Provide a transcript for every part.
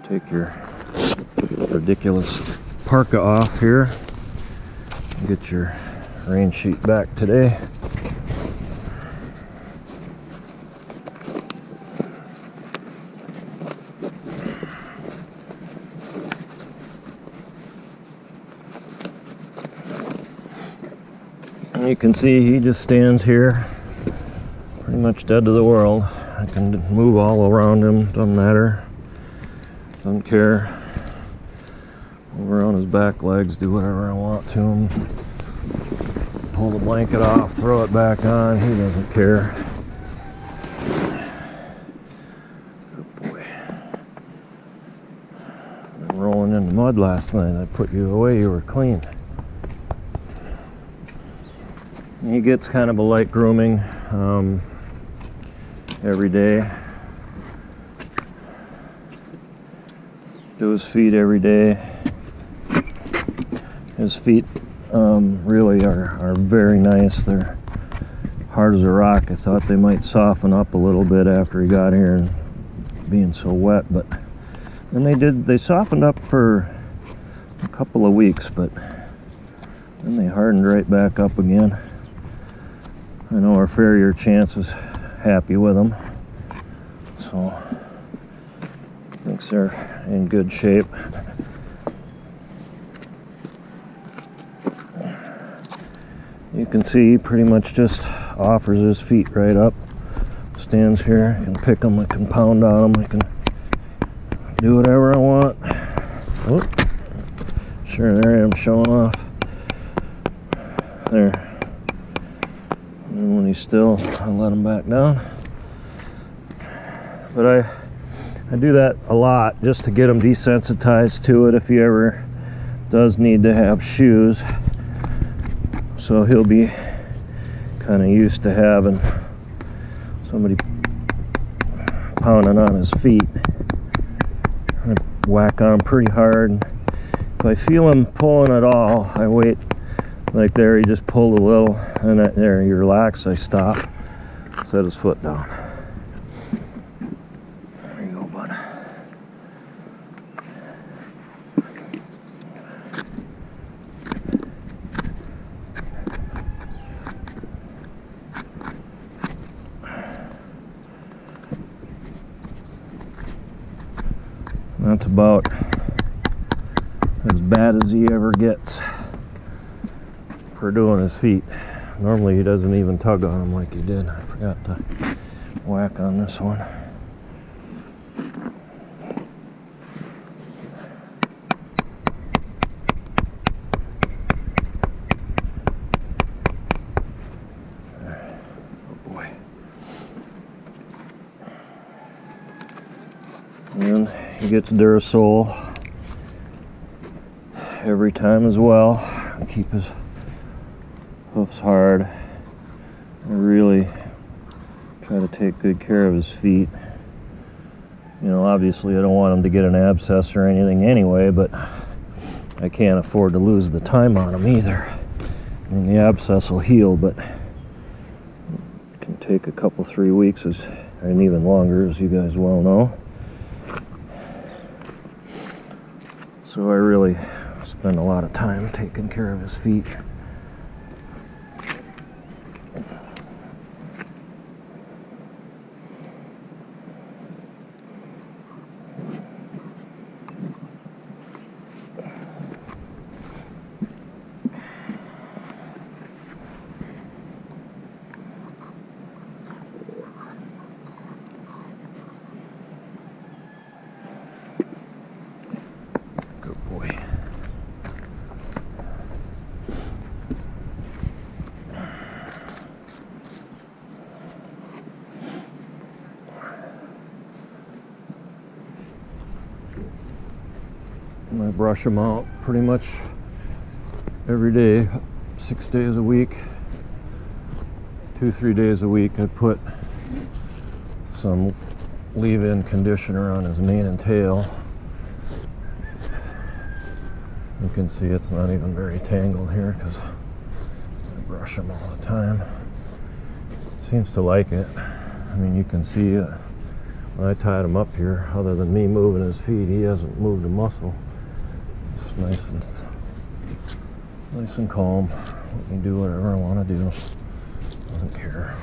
Take your ridiculous parka off here. Get your rain sheet back today. And you can see he just stands here, pretty much dead to the world. I can move all around him, doesn't matter, doesn't care. Over on his back legs, do whatever I want to him. Pull the blanket off, throw it back on, he doesn't care. Good boy. Been rolling in the mud last night. I put you away, you were clean. He gets kind of a light grooming every day. Do his feet every day. His feet really are very nice. They're hard as a rock. I thought they might soften up a little bit after he got here and being so wet, but and they softened up for a couple of weeks, but then they hardened right back up again. I know our farrier Chance is happy with them, so thinks they're in good shape. You can see he pretty much just offers his feet right up, stands here. I can pick them, I can pound on them, I can do whatever I want. Oh, sure, there I am showing off. There. And when he's still, I let him back down. But I do that a lot just to get him desensitized to it if he ever does need to have shoes. So he'll be kind of used to having somebody pounding on his feet. I whack on him pretty hard. And if I feel him pulling at all, I wait. Like there, he just pulled a little, and there he relaxed. I stop, set his foot down. There you go, bud. That's about as bad as he ever gets for doing his feet. Normally he doesn't even tug on them like he did. I forgot to whack on this one. Oh boy. And he gets Durasol every time as well. Keep his hoofs hard. I really try to take good care of his feet. You know, obviously I don't want him to get an abscess or anything anyway, but I can't afford to lose the time on him either. And the abscess will heal, but it can take a couple, 3 weeks, and even longer, as you guys well know. So I really spend a lot of time taking care of his feet. I brush them out pretty much every day, 6 days a week, 2-3 days a week. I put some leave-in conditioner on his mane and tail. You can see it's not even very tangled here because I brush him all the time. Seems to like it. I mean, you can see I tied him up here. Other than me moving his feet, he hasn't moved a muscle. It's nice and calm. Let me do whatever I want to do. Doesn't care.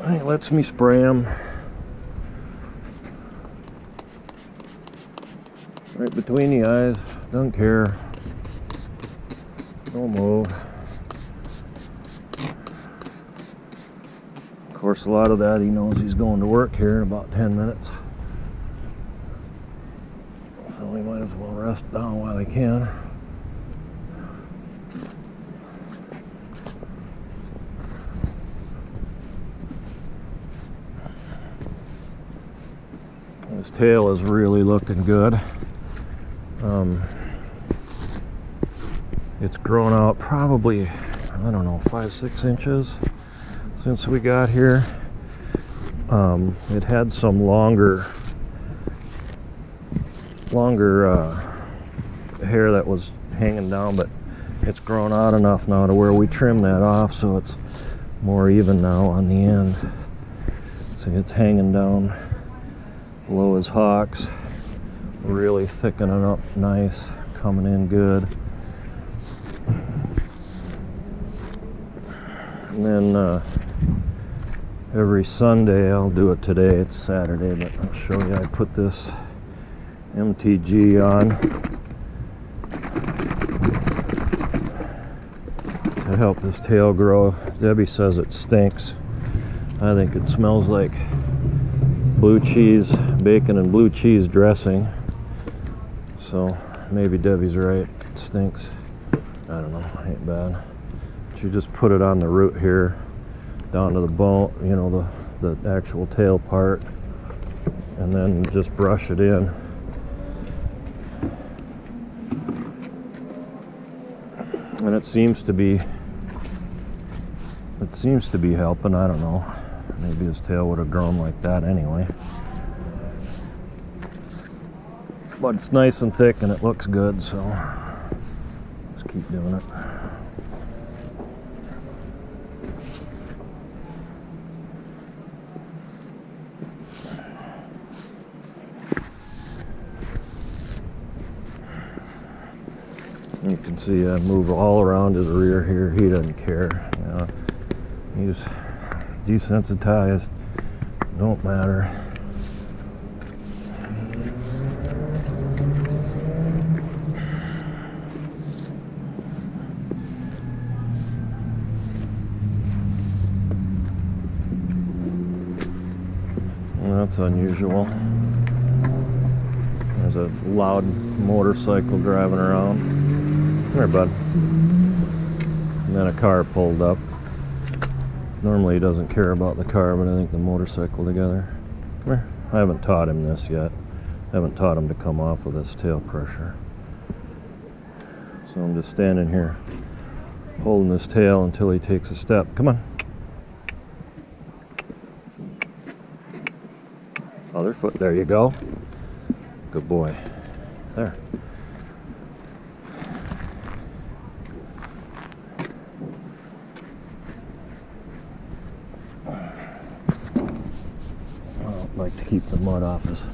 He lets me spray him right between the eyes. Doesn't care. Don't move. Of course, a lot of that he knows he's going to work here in about 10 minutes. So he might as well rest down while he can. His tail is really looking good. It's grown out probably, I don't know, 5-6 inches since we got here. It had some longer hair that was hanging down, but it's grown out enough now to where we trim that off, so it's more even now on the end. See, it's hanging down below his hocks, really thickening up nice, coming in good. And then every Sunday, I'll do it today, it's Saturday, but I'll show you, I put this MTG on to help his tail grow. Debbie says it stinks. I think it smells like blue cheese, bacon and blue cheese dressing. So maybe Debbie's right, it stinks. I don't know, ain't bad. But you just put it on the root here, down to the bone, you know, the actual tail part, and then just brush it in. And it seems to be helping. I don't know, maybe his tail would have grown like that anyway, but it's nice and thick and it looks good, so let's keep doing it. You can see I move all around his rear here. He doesn't care. You know, he's desensitized. Don't matter. Well, that's unusual. There's a loud motorcycle driving around. Come here, bud. And then a car pulled up. Normally he doesn't care about the car, but I think the motorcycle together. Come here. I haven't taught him this yet. I haven't taught him to come off with this tail pressure. So I'm just standing here holding his tail until he takes a step. Come on. Other foot. There you go. Good boy. There. Like to keep the mud off his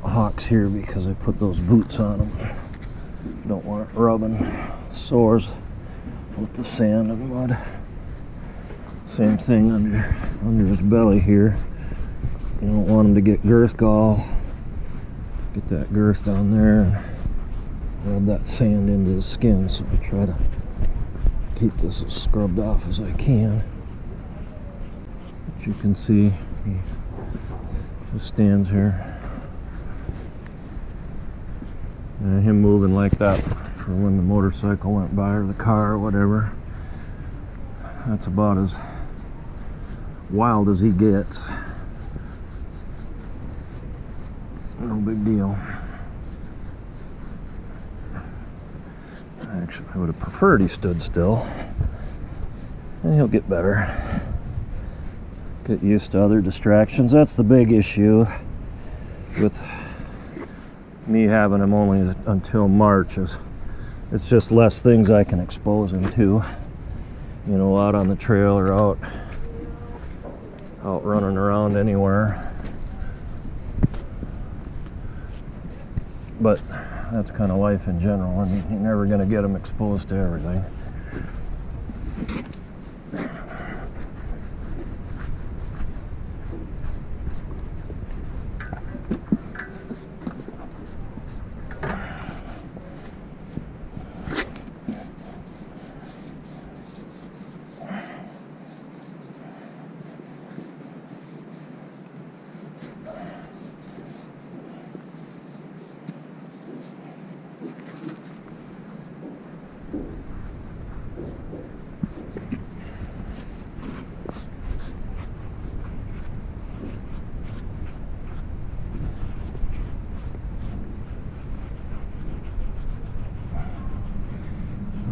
hocks here because I put those boots on him. Don't want it rubbing sores with the sand and mud. Same thing under his belly here. You don't want him to get girth gall. Get that girth down there and rub that sand into his skin, so I try to keep this as scrubbed off as I can. But you can see he just stands here. And him moving like that for when the motorcycle went by or the car or whatever. That's about as wild as he gets. No big deal. Actually, I would have preferred he stood still. And he'll get better. Get used to other distractions. That's the big issue with me having him only until March. Is it's just less things I can expose him to. you know, out on the trail or out running around anywhere. But that's kind of life in general, and you're never going to get them exposed to everything.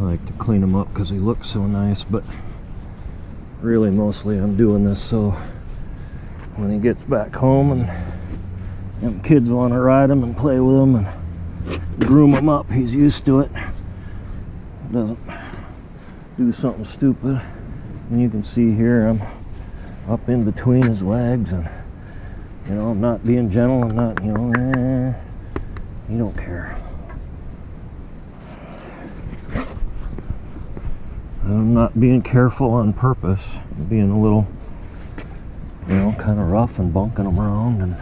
I like to clean him up because he looks so nice, but really mostly I'm doing this so when he gets back home and them kids want to ride him and play with him and groom him up, he's used to it. Doesn't do something stupid. And you can see here I'm up in between his legs, and you know, I'm not being gentle, I'm not, you know, he don't care. I'm not being careful on purpose. I'm being a little, you know, kind of rough and bunking them around. And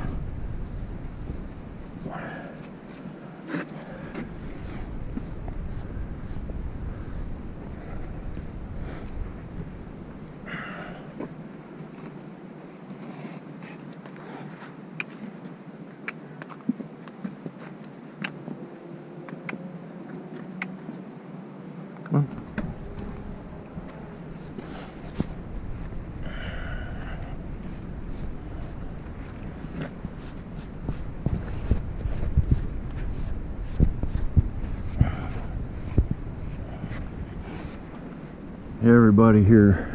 come on. Everybody here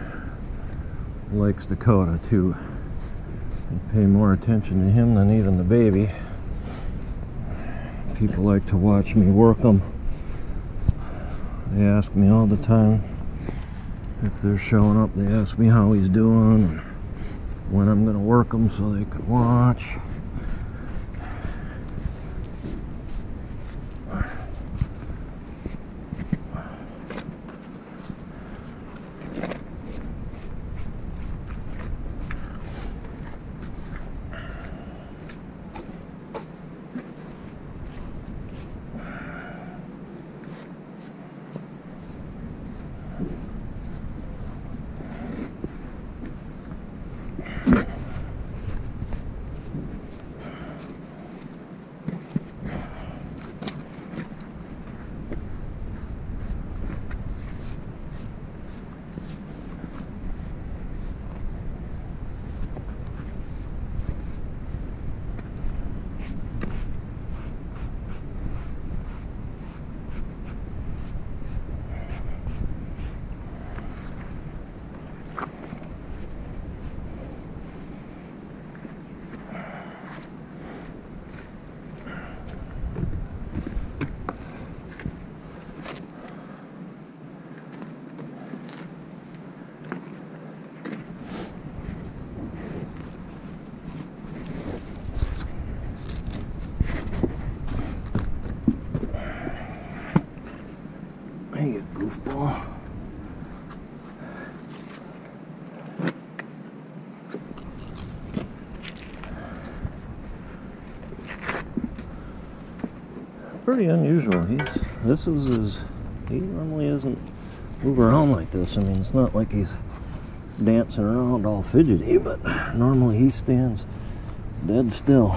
likes Dakota too. They pay more attention to him than even the baby. People like to watch me work them. They ask me all the time if they're showing up. They ask me how he's doing and when I'm going to work him so they can watch. Hey, you goofball. Pretty unusual. He normally doesn't move around like this. I mean, it's not like he's dancing around all fidgety, but normally he stands dead still.